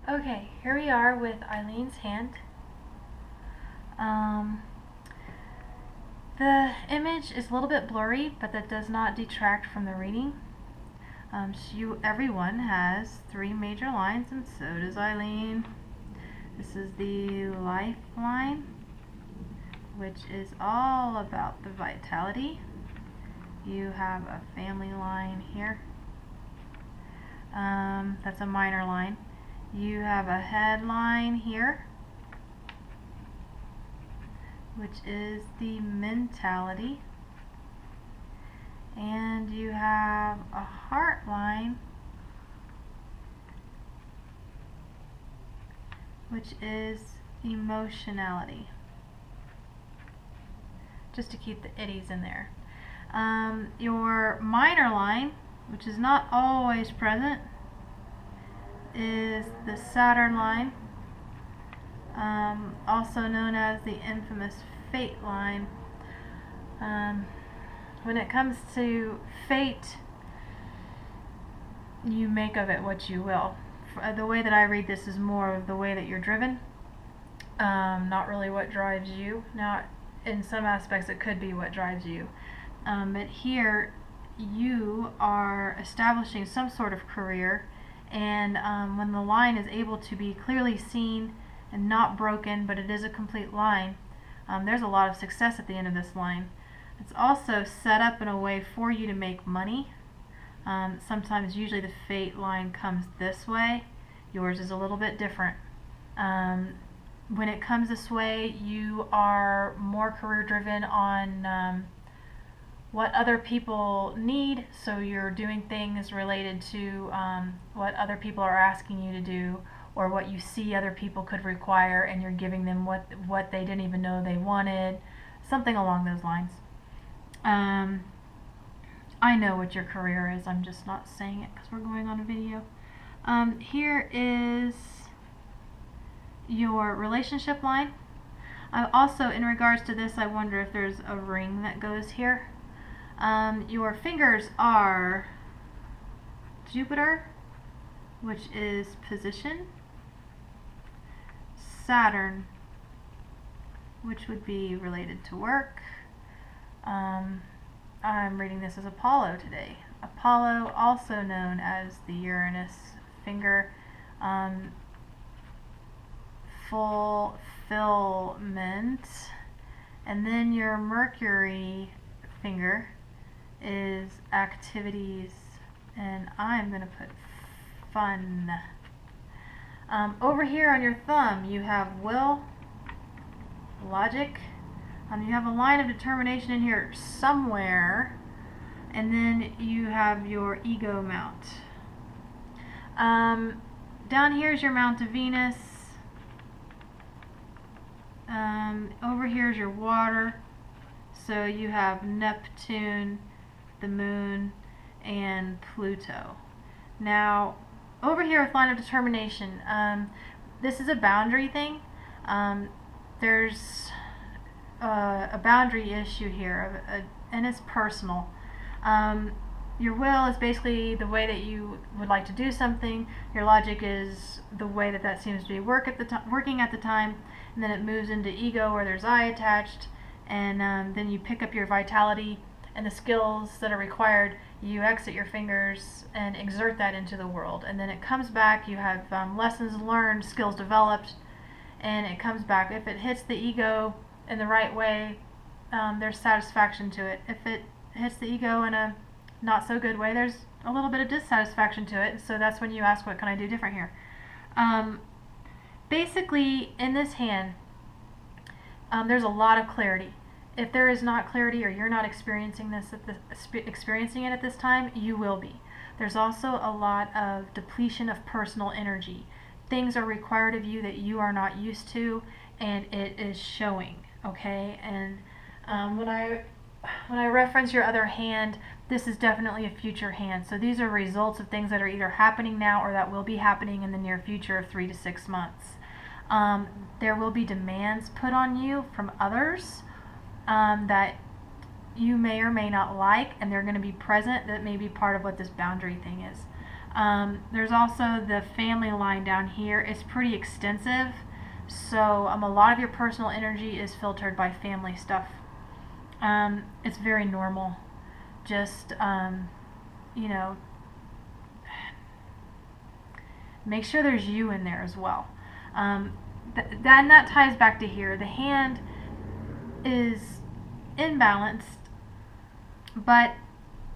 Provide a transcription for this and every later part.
Okay, here we are with Eileen's hand. The image is a little bit blurry, but that does not detract from the reading. Everyone has three major lines, and so does Eileen. This is the lifeline, which is all about the vitality. You have a family line here. That's a minor line. You have a headline here, which is the mentality, and you have a heart line, which is emotionality, just to keep the itties in there. Your minor line, which is not always present, is the Saturn line, also known as the infamous fate line. When it comes to fate, you make of it what you will. The way that I read this is more of the way that you're driven, not really what drives you. Now, in some aspects it could be what drives you, but here you are establishing some sort of career, and when the line is able to be clearly seen and not broken, but it is a complete line, there's a lot of success at the end of this line. It's also set up in a way for you to make money. Sometimes, usually the fate line comes this way. Yours is a little bit different. When it comes this way, you are more career driven on what other people need, so you're doing things related to what other people are asking you to do, or what you see other people could require, and you're giving them what they didn't even know they wanted, something along those lines. I know what your career is, I'm just not saying it because we're going on a video. Here is your relationship line. Also, in regards to this, I wonder if there's a ring that goes here. Your fingers are Jupiter, which is position, Saturn, which would be related to work. I'm reading this as Apollo today. Apollo, also known as the Uranus finger, fulfillment. And then your Mercury finger is activities, and I'm going to put fun. Over here on your thumb you have will, logic. You have a line of determination in here somewhere, and then you have your ego mount. Down here is your mount of Venus. Over here is your water. So you have Neptune, the moon, and Pluto. Now, over here with line of determination, this is a boundary thing. There's a boundary issue here, and it's personal. Your will is basically the way that you would like to do something. Your logic is the way that that seems to be working at the time, and then it moves into ego, where there's I attached, and then you pick up your vitality and the skills that are required. You exit your fingers and exert that into the world, and then it comes back. You have lessons learned, skills developed, and it comes back. If it hits the ego in the right way, there's satisfaction to it. If it hits the ego in a not so good way, there's a little bit of dissatisfaction to it. So that's when you ask, what can I do different here? Basically, in this hand, there's a lot of clarity. If there is not clarity, or you're not experiencing experiencing it at this time, you will be. There's also a lot of depletion of personal energy. Things are required of you that you are not used to, and it is showing. Okay, and when I reference your other hand, this is definitely a future hand. So these are results of things that are either happening now or that will be happening in the near future of 3 to 6 months. There will be demands put on you from others that you may or may not like, and they're going to be present. That may be part of what this boundary thing is. There's also the family line down here. It's pretty extensive, so a lot of your personal energy is filtered by family stuff. It's very normal. Just, you know, make sure there's you in there as well. That ties back to here. The hand is imbalanced, but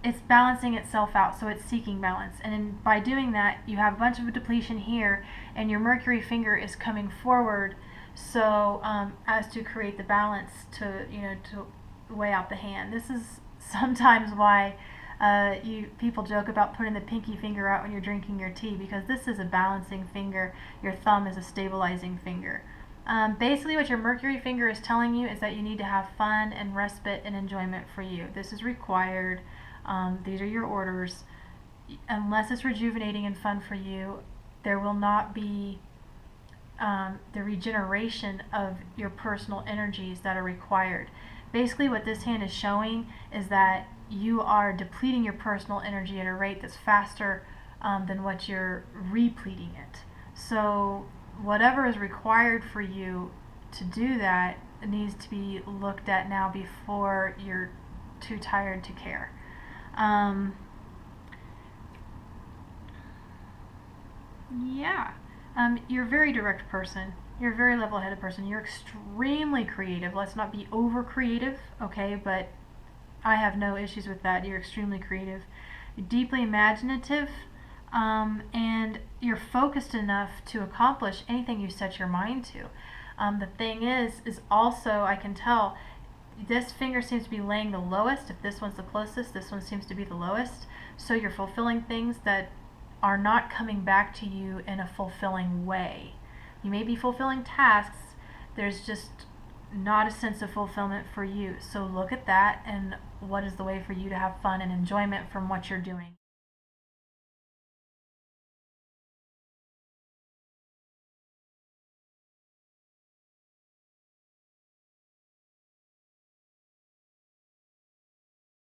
it's balancing itself out, so it's seeking balance. And by doing that, you have a bunch of depletion here, and your Mercury finger is coming forward, so as to create the balance to weigh out the hand. This is sometimes why people joke about putting the pinky finger out when you're drinking your tea, because this is a balancing finger. Your thumb is a stabilizing finger. Basically what your Mercury finger is telling you is that you need to have fun and respite and enjoyment for you. This is required. These are your orders. Unless it's rejuvenating and fun for you, there will not be the regeneration of your personal energies that are required. Basically what this hand is showing is that you are depleting your personal energy at a rate that's faster than what you're repleting it. So whatever is required for you to do that needs to be looked at now before you're too tired to care. Yeah. You're a very direct person. You're a very level-headed person. You're extremely creative. Let's not be over-creative, okay? But I have no issues with that. You're extremely creative. You're deeply imaginative, and you're focused enough to accomplish anything you set your mind to. The thing is also, I can tell, this finger seems to be laying the lowest. If this one's the closest, this one seems to be the lowest. So you're fulfilling things that are not coming back to you in a fulfilling way. You may be fulfilling tasks, there's just not a sense of fulfillment for you. So look at that, and what is the way for you to have fun and enjoyment from what you're doing.